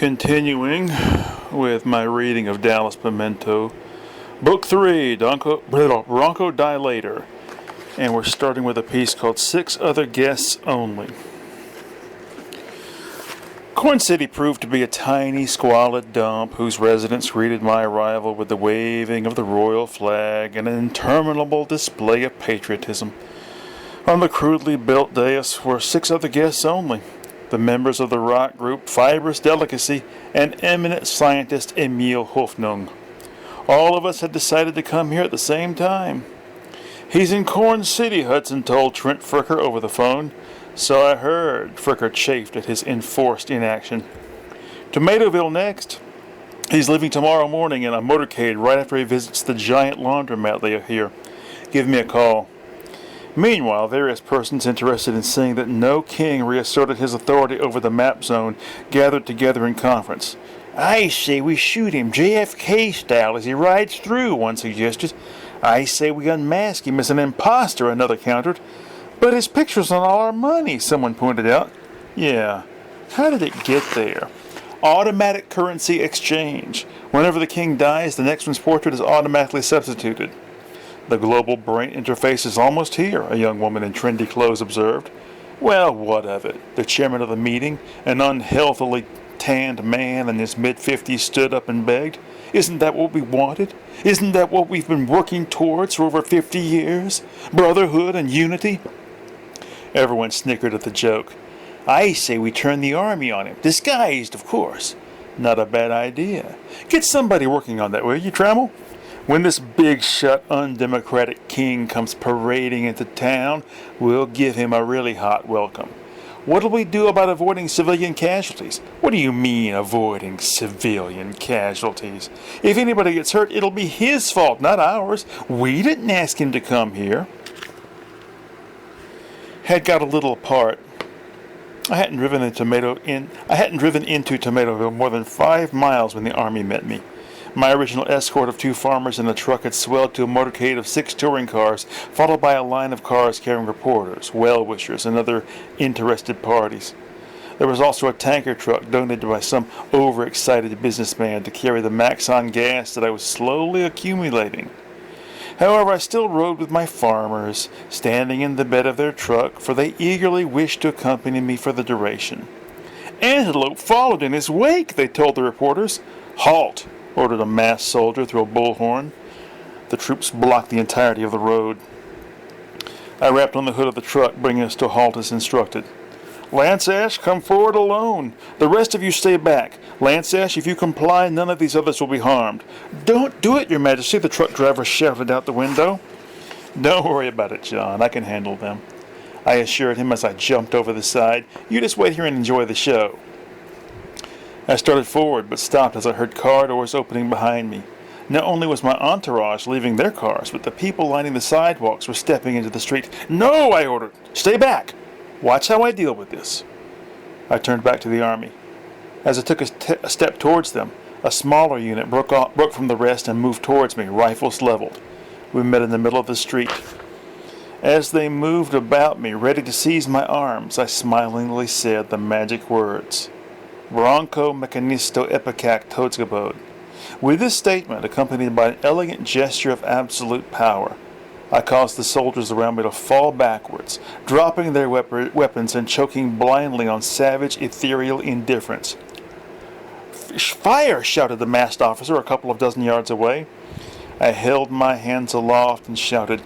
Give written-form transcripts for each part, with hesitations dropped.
Continuing with my reading of Dallas Pimiento, Book 3, Bronco Dilator, and we're starting with a piece called Six Other Guests Only. Corn City proved to be a tiny, squalid dump whose residents greeted my arrival with the waving of the royal flag and an interminable display of patriotism. On the crudely built dais were six other guests only: the members of the rock group Fibrous Delicacy and eminent scientist Emil Hofnung. All of us had decided to come here at the same time. "He's in Corn City," Hudson told Trent Fricker over the phone. "So I heard." Fricker chafed at his enforced inaction. "Tomatoville next. He's leaving tomorrow morning in a motorcade right after he visits the giant laundromat they have here. Give me a call." Meanwhile, various persons interested in seeing that no king reasserted his authority over the map zone gathered together in conference. "I say we shoot him JFK style as he rides through," one suggested. "I say we unmask him as an imposter," another countered. "But his picture's on all our money," someone pointed out. "Yeah, how did it get there?" Automatic currency exchange. Whenever the king dies, the next one's portrait is automatically substituted. "The global brain interface is almost here," a young woman in trendy clothes observed. "Well, what of it?" The chairman of the meeting, an unhealthily tanned man in his mid-50s, stood up and begged. "Isn't that what we wanted? Isn't that what we've been working towards for over 50 years? Brotherhood and unity?" Everyone snickered at the joke. "I say we turn the army on him, disguised, of course." "Not a bad idea. Get somebody working on that, will you, Trammell? When this big-shot, undemocratic king comes parading into town, we'll give him a really hot welcome. What'll we do about avoiding civilian casualties?" "What do you mean, avoiding civilian casualties? If anybody gets hurt, it'll be his fault, not ours. We didn't ask him to come here." Had got a little apart. I hadn't driven into Tomatoville more than 5 miles when the army met me. My original escort of 2 farmers and a truck had swelled to a motorcade of 6 touring cars, followed by a line of cars carrying reporters, well-wishers, and other interested parties. There was also a tanker truck donated by some overexcited businessman to carry the Maxon gas that I was slowly accumulating. However, I still rode with my farmers, standing in the bed of their truck, for they eagerly wished to accompany me for the duration. "Antelope followed in his wake," they told the reporters. "Halt!" ordered a masked soldier through a bullhorn. The troops blocked the entirety of the road. I rapped on the hood of the truck, bringing us to a halt as instructed. "Lance Ash, come forward alone. The rest of you stay back. Lance Ash, if you comply, none of these others will be harmed." "Don't do it, Your Majesty," the truck driver shouted out the window. "Don't worry about it, John. I can handle them," I assured him as I jumped over the side. "You just wait here and enjoy the show." I started forward, but stopped as I heard car doors opening behind me. Not only was my entourage leaving their cars, but the people lining the sidewalks were stepping into the street. "No," I ordered. "Stay back. Watch how I deal with this." I turned back to the army. As I took a step towards them, a smaller unit broke from the rest and moved towards me, rifles leveled. We met in the middle of the street. As they moved about me, ready to seize my arms, I smilingly said the magic words: "Bronco Mechanisto Epicac Todsgebod." With this statement, accompanied by an elegant gesture of absolute power, I caused the soldiers around me to fall backwards, dropping their weapons and choking blindly on savage, ethereal indifference. "Fire!" shouted the masked officer a couple of dozen yards away. I held my hands aloft and shouted,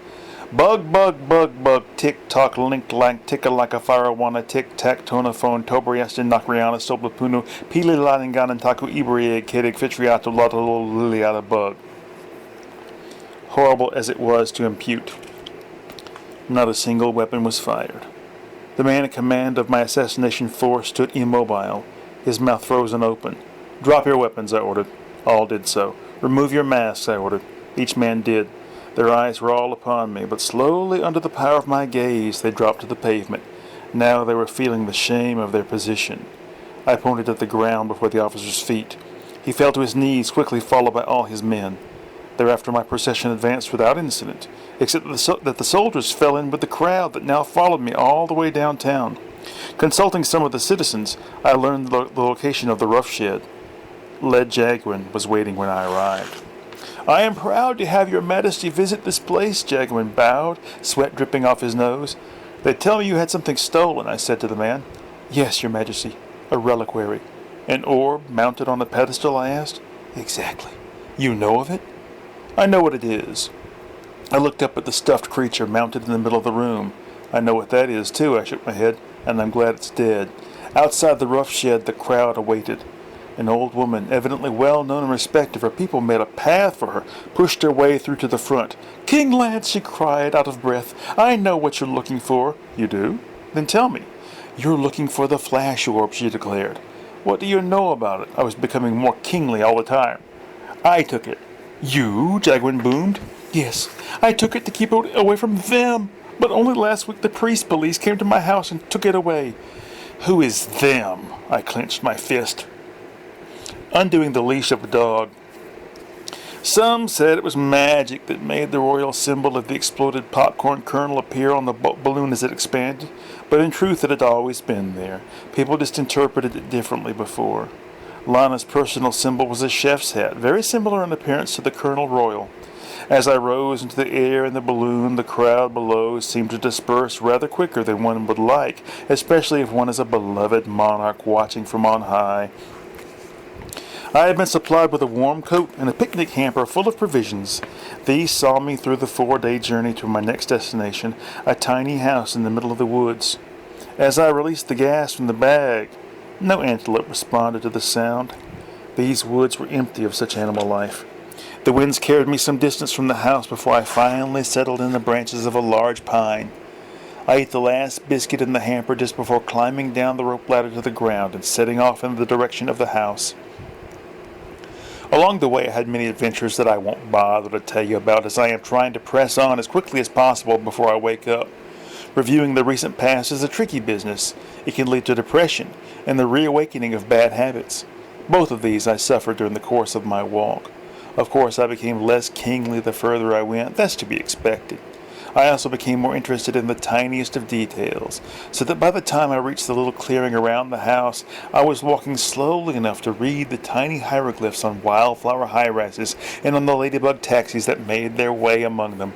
"Bug, bug, bug, bug, tick-tock, link-lank, ticka-laka, farawana, tic-tac, tonophone, tobriastin, nakriana, soblapunu, pili-laninganan, taku, ibrieg, kidig, fitriato, lotolo, liliata, bug." Horrible as it was to impute, not a single weapon was fired. The man in command of my assassination force stood immobile, his mouth frozen open. "Drop your weapons," I ordered. All did so. "Remove your masks," I ordered. Each man did. Their eyes were all upon me, but slowly, under the power of my gaze, they dropped to the pavement. Now they were feeling the shame of their position. I pointed at the ground before the officer's feet. He fell to his knees, quickly followed by all his men. Thereafter my procession advanced without incident, except that the soldiers fell in with the crowd that now followed me all the way downtown. Consulting some of the citizens, I learned the location of the rough shed. Led Jaguin was waiting when I arrived. I am proud to have your majesty visit this place, Jaguin bowed, sweat dripping off his nose. They tell me you had something stolen, I said to the man. Yes, your majesty, a reliquary. An orb mounted on a pedestal, I asked. Exactly. You know of it? I know what it is. I looked up at the stuffed creature mounted in the middle of the room. I know what that is, too, I shook my head, and I'm glad it's dead. Outside the rough shed, the crowd awaited. An old woman, evidently well known and respected, her people made a path for her, pushed her way through to the front. King Lance, she cried, out of breath, I know what you're looking for. You do? Then tell me. You're looking for the flash orb, she declared. What do you know about it? I was becoming more kingly all the time. I took it. You? Jaguin boomed. Yes, I took it to keep it away from them. But only last week the priest police came to my house and took it away. Who is them? I clenched my fist, undoing the leash of a dog. Some said it was magic that made the royal symbol of the exploded popcorn kernel appear on the balloon as it expanded, but in truth it had always been there. People just interpreted it differently before. Lana's personal symbol was a chef's hat, very similar in appearance to the Colonel Royal. As I rose into the air in the balloon, the crowd below seemed to disperse rather quicker than one would like, especially if one is a beloved monarch watching from on high. I had been supplied with a warm coat and a picnic hamper full of provisions. These saw me through the 4-day journey to my next destination, a tiny house in the middle of the woods. As I released the gas from the bag, no antelope responded to the sound. These woods were empty of such animal life. The winds carried me some distance from the house before I finally settled in the branches of a large pine. I ate the last biscuit in the hamper just before climbing down the rope ladder to the ground and setting off in the direction of the house. Along the way I had many adventures that I won't bother to tell you about, as I am trying to press on as quickly as possible before I wake up. Reviewing the recent past is a tricky business. It can lead to depression and the reawakening of bad habits. Both of these I suffered during the course of my walk. Of course, I became less kingly the further I went. That's to be expected. I also became more interested in the tiniest of details, so that by the time I reached the little clearing around the house, I was walking slowly enough to read the tiny hieroglyphs on wildflower high-rises and on the ladybug taxis that made their way among them.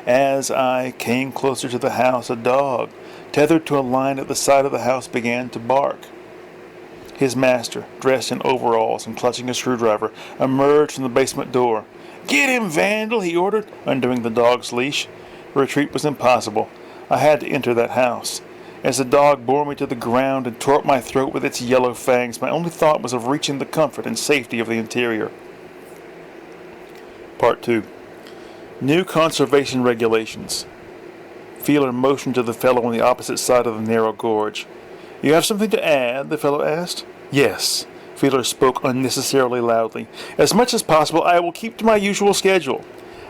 As I came closer to the house, a dog, tethered to a line at the side of the house, began to bark. His master, dressed in overalls and clutching a screwdriver, emerged from the basement door. "Get him, vandal," he ordered, undoing the dog's leash. Retreat was impossible. I had to enter that house. As the dog bore me to the ground and tore up my throat with its yellow fangs, my only thought was of reaching the comfort and safety of the interior. Part 2. New conservation regulations. Feeler motioned to the fellow on the opposite side of the narrow gorge. "You have something to add?" the fellow asked. "Yes." Feeler spoke unnecessarily loudly. "As much as possible, I will keep to my usual schedule."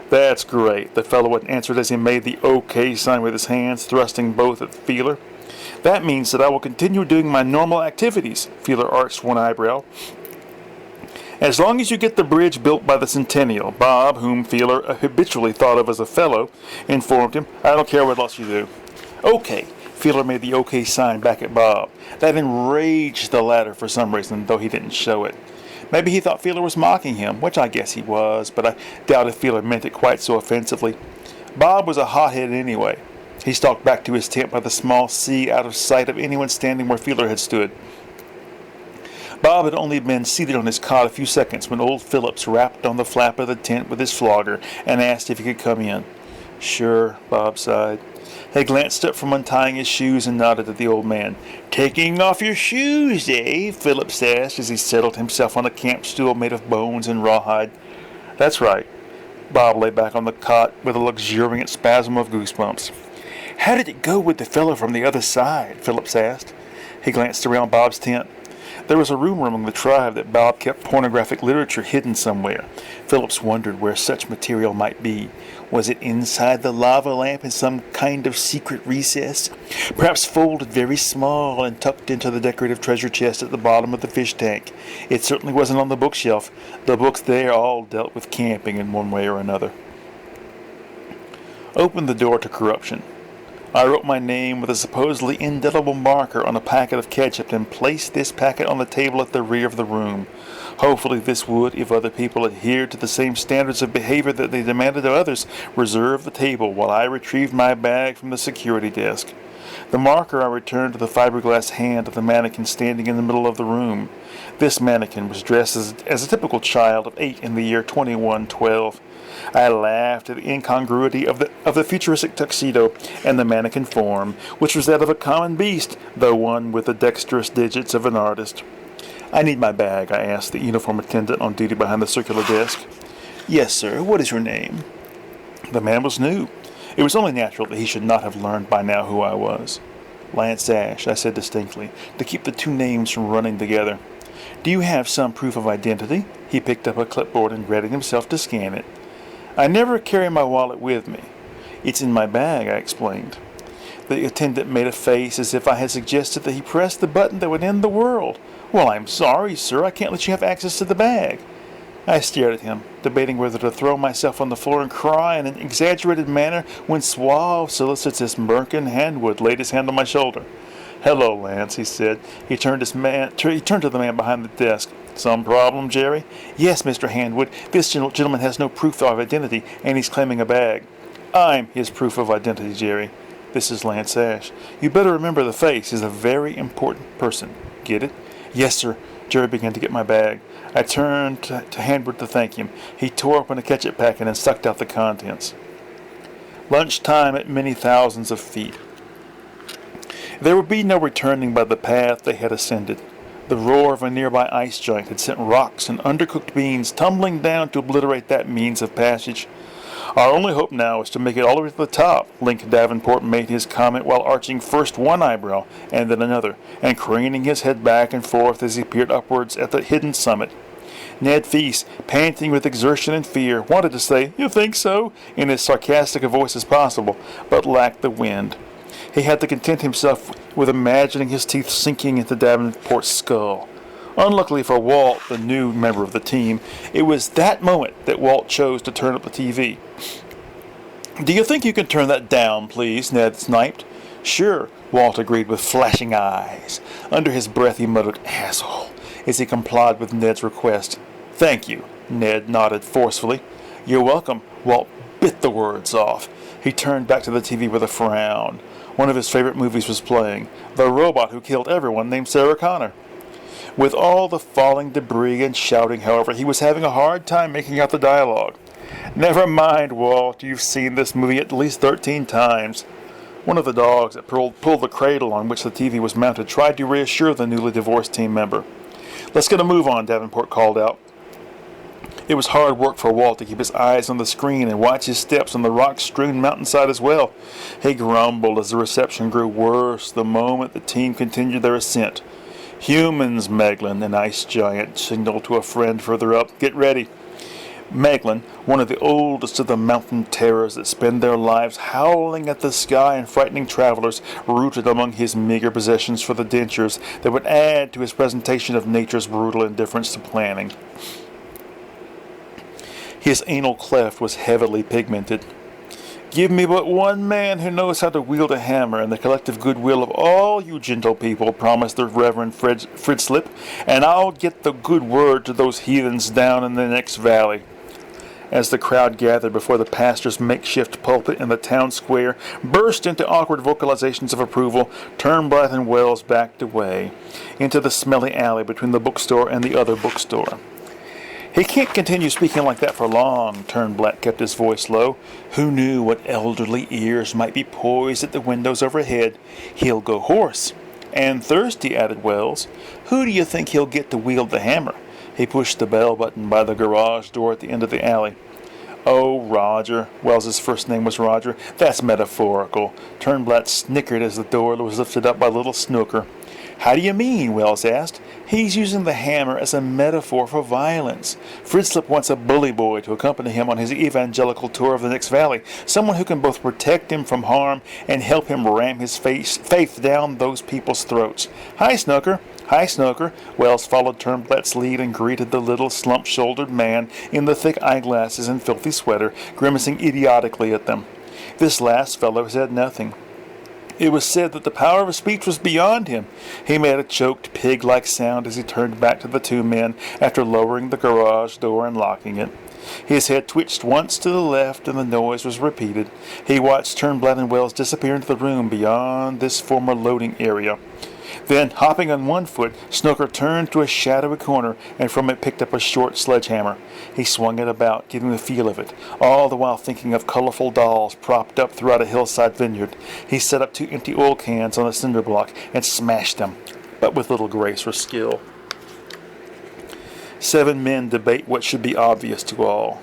"That's great," the fellow answered as he made the OK sign with his hands, thrusting both at Feeler. "That means that I will continue doing my normal activities." Feeler arched one eyebrow. "As long as you get the bridge built by the Centennial," Bob, whom Feeler habitually thought of as a fellow, informed him. "I don't care what else you do." "Okay." Feeler made the OK sign back at Bob. That enraged the latter for some reason, though he didn't show it. Maybe he thought Feeler was mocking him, which I guess he was, but I doubt if Feeler meant it quite so offensively. Bob was a hothead anyway. He stalked back to his tent by the small sea, out of sight of anyone standing where Feeler had stood. Bob had only been seated on his cot a few seconds when old Phillips rapped on the flap of the tent with his flogger and asked if he could come in. "Sure," Bob sighed. He glanced up from untying his shoes and nodded at the old man. "Taking off your shoes, eh?" Phillips asked as he settled himself on a camp stool made of bones and rawhide. "That's right." Bob lay back on the cot with a luxuriant spasm of goosebumps. "How did it go with the fellow from the other side?" Phillips asked. He glanced around Bob's tent. There was a rumor among the tribe that Bob kept pornographic literature hidden somewhere. Phillips wondered where such material might be. Was it inside the lava lamp in some kind of secret recess? Perhaps folded very small and tucked into the decorative treasure chest at the bottom of the fish tank. It certainly wasn't on the bookshelf. The books there all dealt with camping in one way or another. Open the door to corruption. I wrote my name with a supposedly indelible marker on a packet of ketchup and placed this packet on the table at the rear of the room. Hopefully this would, if other people adhered to the same standards of behavior that they demanded of others, reserve the table while I retrieved my bag from the security desk. The marker I returned to the fiberglass hand of the mannequin standing in the middle of the room. This mannequin was dressed as a typical child of 8 in the year 2112. I laughed at the incongruity of the futuristic tuxedo and the mannequin form, which was that of a common beast, though one with the dexterous digits of an artist. "I need my bag," I asked the uniform attendant on duty behind the circular desk. "Yes, sir. What is your name?" The man was new. It was only natural that he should not have learned by now who I was. "Lance Ash," I said distinctly, to keep the two names from running together. "Do you have some proof of identity?" He picked up a clipboard and readied himself to scan it. "I never carry my wallet with me. It's in my bag," I explained. The attendant made a face as if I had suggested that he press the button that would end the world. "Well, I'm sorry, sir. I can't let you have access to the bag." I stared at him, debating whether to throw myself on the floor and cry in an exaggerated manner when suave, solicitous Merkin Handwood laid his hand on my shoulder. "Hello, Lance," he said. He turned to the man behind the desk. "Some problem, Jerry?" "Yes, Mr. Handwood. This gentleman has no proof of identity, and he's claiming a bag." "I'm his proof of identity, Jerry. This is Lance Ash. You better remember the face. He's a very important person. Get it?" "Yes, sir." Jerry began to get my bag. I turned to Handwood to thank him. He tore open a ketchup packet and sucked out the contents. Lunchtime at many thousands of feet. There would be no returning by the path they had ascended. The roar of a nearby ice giant had sent rocks and undercooked beans tumbling down to obliterate that means of passage. "Our only hope now is to make it all the way to the top," Link Davenport made his comment while arching first one eyebrow and then another, and craning his head back and forth as he peered upwards at the hidden summit. Ned Feast, panting with exertion and fear, wanted to say, "You think so?" in as sarcastic a voice as possible, but lacked the wind. He had to content himself with imagining his teeth sinking into Davenport's skull. Unluckily for Walt, the new member of the team, it was that moment that Walt chose to turn up the TV. "Do you think you can turn that down, please?" Ned sniped. "Sure," Walt agreed with flashing eyes. Under his breath he muttered, "Asshole," as he complied with Ned's request. "Thank you," Ned nodded forcefully. "You're welcome." Walt bit the words off. He turned back to the TV with a frown. One of his favorite movies was playing, The Robot Who Killed Everyone Named Sarah Connor. With all the falling debris and shouting, however, he was having a hard time making out the dialogue. "Never mind, Walt. You've seen this movie at least 13 times. One of the dogs that pulled the cradle on which the TV was mounted tried to reassure the newly divorced team member. "Let's get a move on," Davenport called out. It was hard work for Walt to keep his eyes on the screen and watch his steps on the rock-strewn mountainside as well. He grumbled as the reception grew worse the moment the team continued their ascent. "Humans, Meglin," an ice giant signaled to a friend further up. "Get ready." Meglin, one of the oldest of the mountain terrors that spend their lives howling at the sky and frightening travelers, rooted among his meager possessions for the dentures that would add to his presentation of nature's brutal indifference to planning. His anal cleft was heavily pigmented. "Give me but one man who knows how to wield a hammer, and the collective goodwill of all you gentle people," promised the Reverend Fritzlip, "and I'll get the good word to those heathens down in the next valley." As the crowd gathered before the pastor's makeshift pulpit in the town square burst into awkward vocalizations of approval, Turnblad and Wells backed away into the smelly alley between the bookstore and the other bookstore. "He can't continue speaking like that for long," Turnblad kept his voice low. Who knew what elderly ears might be poised at the windows overhead? "He'll go hoarse." "And thirsty," added Wells. "Who do you think he'll get to wield the hammer?" He pushed the bell button by the garage door at the end of the alley. "Oh, Roger." Wells's first name was Roger. "That's metaphorical." Turnblad snickered as the door was lifted up by little Snooker. "How do you mean?" Wells asked. "He's using the hammer as a metaphor for violence. Fritzlip wants a bully boy to accompany him on his evangelical tour of the next valley, someone who can both protect him from harm and help him ram his faith down those people's throats. Hi, Snooker." "Hi, Snooker." Wells followed Turnblad's lead and greeted the little slump-shouldered man in the thick eyeglasses and filthy sweater, grimacing idiotically at them. This last fellow said nothing. It was said that the power of speech was beyond him. He made a choked, pig-like sound as he turned back to the two men after lowering the garage door and locking it. His head twitched once to the left, and the noise was repeated. He watched Turnblad and Wells disappear into the room beyond this former loading area. Then, hopping on one foot, Snooker turned to a shadowy corner and from it picked up a short sledgehammer. He swung it about, getting the feel of it, all the while thinking of colorful dolls propped up throughout a hillside vineyard. He set up 2 empty oil cans on a cinder block and smashed them, but with little grace or skill. 7 men debate what should be obvious to all.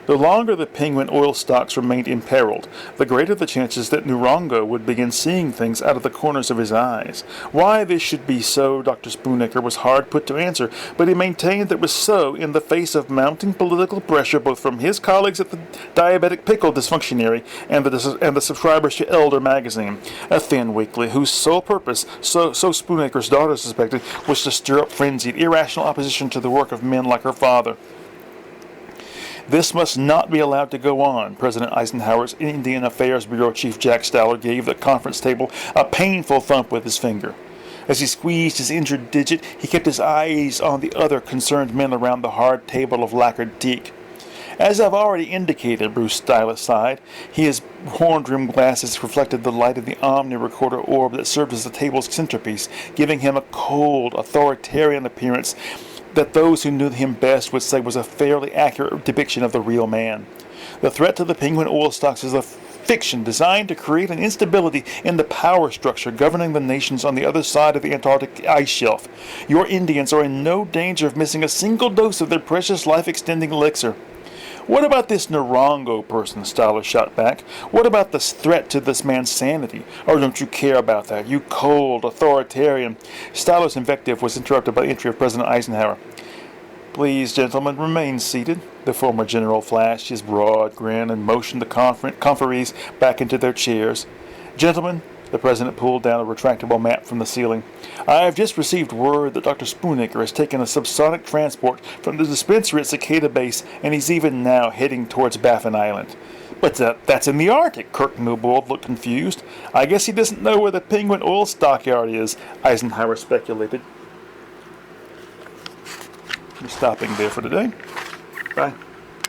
The longer the Penguin oil stocks remained imperiled, the greater the chances that Nurongo would begin seeing things out of the corners of his eyes. Why this should be so, Dr. Spoonacre was hard put to answer, but he maintained that it was so in the face of mounting political pressure both from his colleagues at the Diabetic Pickle Dysfunctionary and the subscribers to Elder magazine, a thin weekly whose sole purpose, so Spoonacre's daughter suspected, was to stir up frenzied, irrational opposition to the work of men like her father. This must not be allowed to go on. President Eisenhower's Indian Affairs Bureau Chief Jack Stowler gave the conference table a painful thump with his finger. As he squeezed his injured digit, he kept his eyes on the other concerned men around the hard table of lacquered teak. As I've already indicated, Bruce Styler sighed. His horn-rimmed glasses reflected the light of the omni-recorder orb that served as the table's centerpiece, giving him a cold, authoritarian appearance that those who knew him best would say was a fairly accurate depiction of the real man. The threat to the Penguin oil stocks is a fiction designed to create an instability in the power structure governing the nations on the other side of the Antarctic ice shelf. Your Indians are in no danger of missing a single dose of their precious life-extending elixir. What about this Nurongo person? Styler shot back. What about the threat to this man's sanity? Or don't you care about that, you cold authoritarian? Styler's invective was interrupted by the entry of President Eisenhower. Please, gentlemen, remain seated. The former general flashed his broad grin and motioned the conferees back into their chairs. Gentlemen, the president pulled down a retractable mat from the ceiling. I have just received word that Dr. Spoonacre has taken a subsonic transport from the dispensary at Cicada Base, and he's even now heading towards Baffin Island. But that's in the Arctic. Kirk Newbold looked confused. I guess he doesn't know where the Penguin oil stockyard is, Eisenhower speculated. We're stopping there for today. Bye.